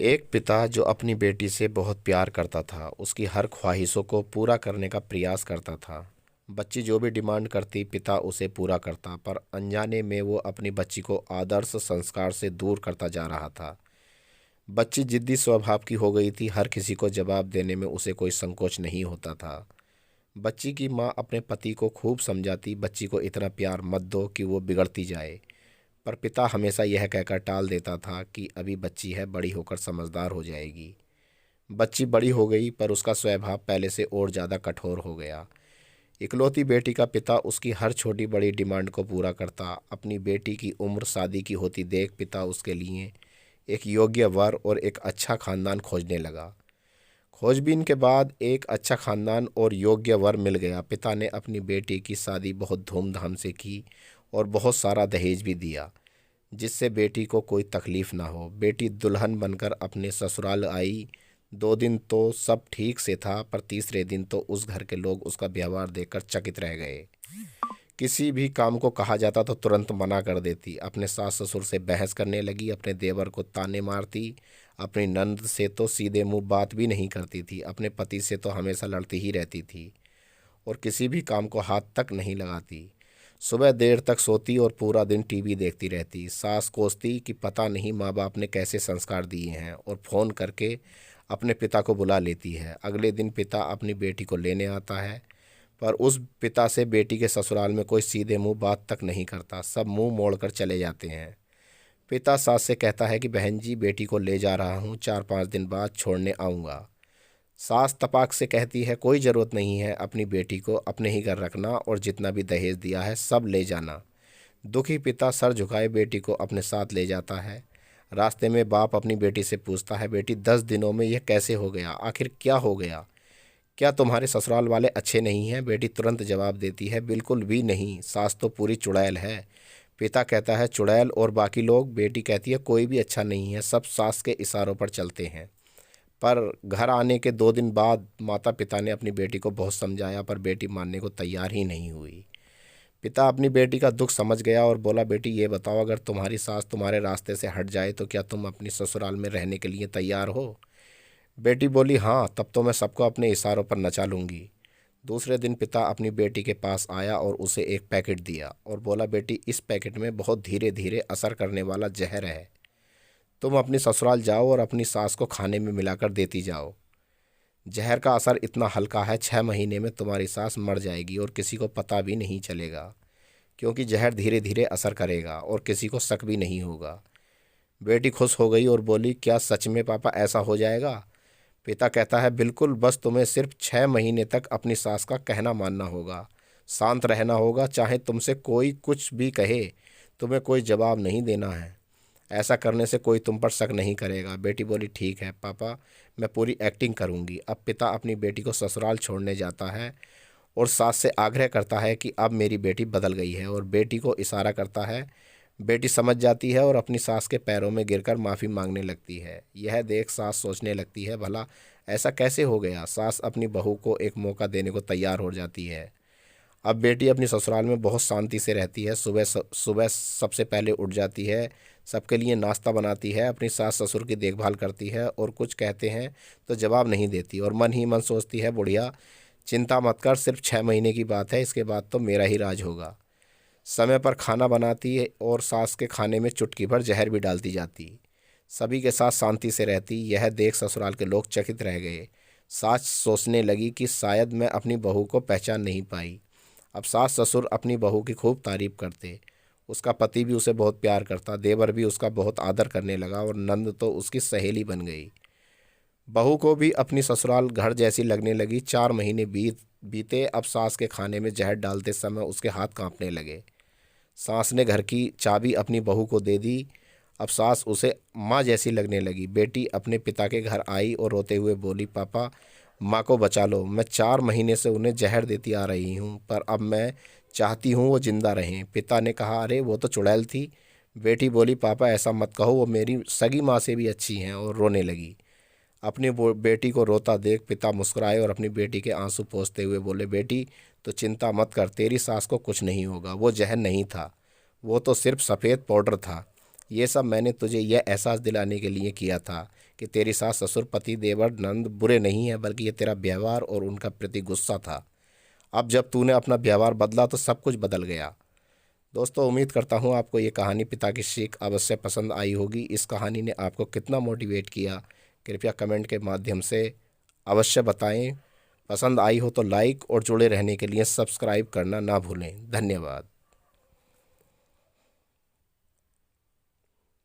एक पिता जो अपनी बेटी से बहुत प्यार करता था, उसकी हर ख्वाहिशों को पूरा करने का प्रयास करता था। बच्ची जो भी डिमांड करती, पिता उसे पूरा करता, पर अनजाने में वो अपनी बच्ची को आदर्श संस्कार से दूर करता जा रहा था। बच्ची जिद्दी स्वभाव की हो गई थी, हर किसी को जवाब देने में उसे कोई संकोच नहीं होता था। बच्ची की माँ अपने पति को खूब समझाती, बच्ची को इतना प्यार मत दो कि वो बिगड़ती जाए। पर पिता हमेशा यह कहकर टाल देता था कि अभी बच्ची है, बड़ी होकर समझदार हो जाएगी। बच्ची बड़ी हो गई, पर उसका स्वभाव पहले से और ज़्यादा कठोर हो गया। इकलौती बेटी का पिता उसकी हर छोटी बड़ी डिमांड को पूरा करता। अपनी बेटी की उम्र शादी की होती देख पिता उसके लिए एक योग्य वर और एक अच्छा खानदान खोजने लगा। खोजबीन के बाद एक अच्छा खानदान और योग्य वर मिल गया। पिता ने अपनी बेटी की शादी बहुत धूमधाम से की और बहुत सारा दहेज भी दिया, जिससे बेटी को कोई तकलीफ ना हो। बेटी दुल्हन बनकर अपने ससुराल आई। 2 दिन तो सब ठीक से था, पर तीसरे दिन तो उस घर के लोग उसका व्यवहार देखकर चकित रह गए। किसी भी काम को कहा जाता तो तुरंत मना कर देती। अपने सास ससुर से बहस करने लगी, अपने देवर को ताने मारती। अपनी नंद से तो सीधे मुंह बात भी नहीं करती थी। अपने पति से तो हमेशा लड़ती ही रहती थी और किसी भी काम को हाथ तक नहीं लगाती। सुबह देर तक सोती और पूरा दिन टीवी देखती रहती। सास कोसती कि पता नहीं माँ बाप ने कैसे संस्कार दिए हैं, और फ़ोन करके अपने पिता को बुला लेती है। अगले दिन पिता अपनी बेटी को लेने आता है, पर उस पिता से बेटी के ससुराल में कोई सीधे मुंह बात तक नहीं करता, सब मुंह मोड़कर चले जाते हैं। पिता सास से कहता है कि बहन जी, बेटी को ले जा रहा हूँ, 4-5 दिन बाद छोड़ने आऊँगा। सास तपाक से कहती है कोई ज़रूरत नहीं है, अपनी बेटी को अपने ही घर रखना और जितना भी दहेज दिया है सब ले जाना। दुखी पिता सर झुकाए बेटी को अपने साथ ले जाता है। रास्ते में बाप अपनी बेटी से पूछता है, बेटी 10 दिनों में यह कैसे हो गया, आखिर क्या हो गया? क्या तुम्हारे ससुराल वाले अच्छे नहीं हैं? बेटी तुरंत जवाब देती है, बिल्कुल भी नहीं, सास तो पूरी चुड़ैल है। पिता कहता है चुड़ैल और बाकी लोग? बेटी कहती है कोई भी अच्छा नहीं है, सब सास के इशारों पर चलते हैं। पर घर आने के 2 दिन बाद माता पिता ने अपनी बेटी को बहुत समझाया, पर बेटी मानने को तैयार ही नहीं हुई। पिता अपनी बेटी का दुख समझ गया और बोला, बेटी ये बताओ, अगर तुम्हारी सास तुम्हारे रास्ते से हट जाए तो क्या तुम अपनी ससुराल में रहने के लिए तैयार हो? बेटी बोली, हाँ, तब तो मैं सबको अपने इशारों पर नचा लूँगी। दूसरे दिन पिता अपनी बेटी के पास आया और उसे एक पैकेट दिया और बोला, बेटी इस पैकेट में बहुत धीरे धीरे असर करने वाला जहर है। तुम अपनी ससुराल जाओ और अपनी सास को खाने में मिलाकर देती जाओ। जहर का असर इतना हल्का है, 6 महीने में तुम्हारी सास मर जाएगी और किसी को पता भी नहीं चलेगा, क्योंकि जहर धीरे धीरे असर करेगा और किसी को शक भी नहीं होगा। बेटी खुश हो गई और बोली, क्या सच में पापा ऐसा हो जाएगा? पिता कहता है, बिल्कुल, बस तुम्हें सिर्फ 6 महीने तक अपनी सास का कहना मानना होगा, शांत रहना होगा, चाहे तुमसे कोई कुछ भी कहे, तुम्हें कोई जवाब नहीं देना है। ऐसा करने से कोई तुम पर शक नहीं करेगा। बेटी बोली, ठीक है पापा, मैं पूरी एक्टिंग करूंगी। अब पिता अपनी बेटी को ससुराल छोड़ने जाता है और सास से आग्रह करता है कि अब मेरी बेटी बदल गई है, और बेटी को इशारा करता है। बेटी समझ जाती है और अपनी सास के पैरों में गिरकर माफ़ी मांगने लगती है। यह देख सास सोचने लगती है, भला ऐसा कैसे हो गया? सास अपनी बहू को एक मौका देने को तैयार हो जाती है। अब बेटी अपनी ससुराल में बहुत शांति से रहती है। सुबह सुबह सबसे पहले उठ जाती है, सबके लिए नाश्ता बनाती है, अपनी सास ससुर की देखभाल करती है, और कुछ कहते हैं तो जवाब नहीं देती, और मन ही मन सोचती है, बुढ़िया चिंता मत कर, सिर्फ 6 महीने की बात है, इसके बाद तो मेरा ही राज होगा। समय पर खाना बनाती है और सास के खाने में चुटकी भर जहर भी डालती जाती। सभी के साथ शांति से रहती। यह देख ससुराल के लोग चकित रह गए। सास सोचने लगी कि शायद मैं अपनी बहू को पहचान नहीं पाई। अब सास ससुर अपनी बहू की खूब तारीफ करते। उसका पति भी उसे बहुत प्यार करता, देवर भी उसका बहुत आदर करने लगा, और नंद तो उसकी सहेली बन गई। बहू को भी अपनी ससुराल घर जैसी लगने लगी। 4 महीने बीते। अब सास के खाने में जहर डालते समय उसके हाथ कांपने लगे। सास ने घर की चाबी अपनी बहू को दे दी। अब सास उसे माँ जैसी लगने लगी। बेटी अपने पिता के घर आई और रोते हुए बोली, पापा माँ को बचा लो, मैं 4 महीने से उन्हें जहर देती आ रही हूँ, पर अब मैं चाहती हूँ वो जिंदा रहें। पिता ने कहा, अरे वो तो चुड़ैल थी। बेटी बोली, पापा ऐसा मत कहो, वो मेरी सगी माँ से भी अच्छी हैं, और रोने लगी। अपनी बेटी को रोता देख पिता मुस्कुराए और अपनी बेटी के आंसू पोंछते हुए बोले, बेटी तो चिंता मत कर, तेरी सास को कुछ नहीं होगा, वो जहर नहीं था, वो तो सिर्फ सफ़ेद पाउडर था। ये सब मैंने तुझे यह एहसास दिलाने के लिए किया था कि तेरी सास ससुर पति देवर नंद बुरे नहीं है, बल्कि ये तेरा व्यवहार और उनका प्रति गुस्सा था। अब जब तूने अपना व्यवहार बदला तो सब कुछ बदल गया। दोस्तों, उम्मीद करता हूँ आपको ये कहानी पिता की सीख अवश्य पसंद आई होगी। इस कहानी ने आपको कितना मोटिवेट किया, कृपया कमेंट के माध्यम से अवश्य बताएं। पसंद आई हो तो लाइक और जुड़े रहने के लिए सब्सक्राइब करना ना भूलें। धन्यवाद।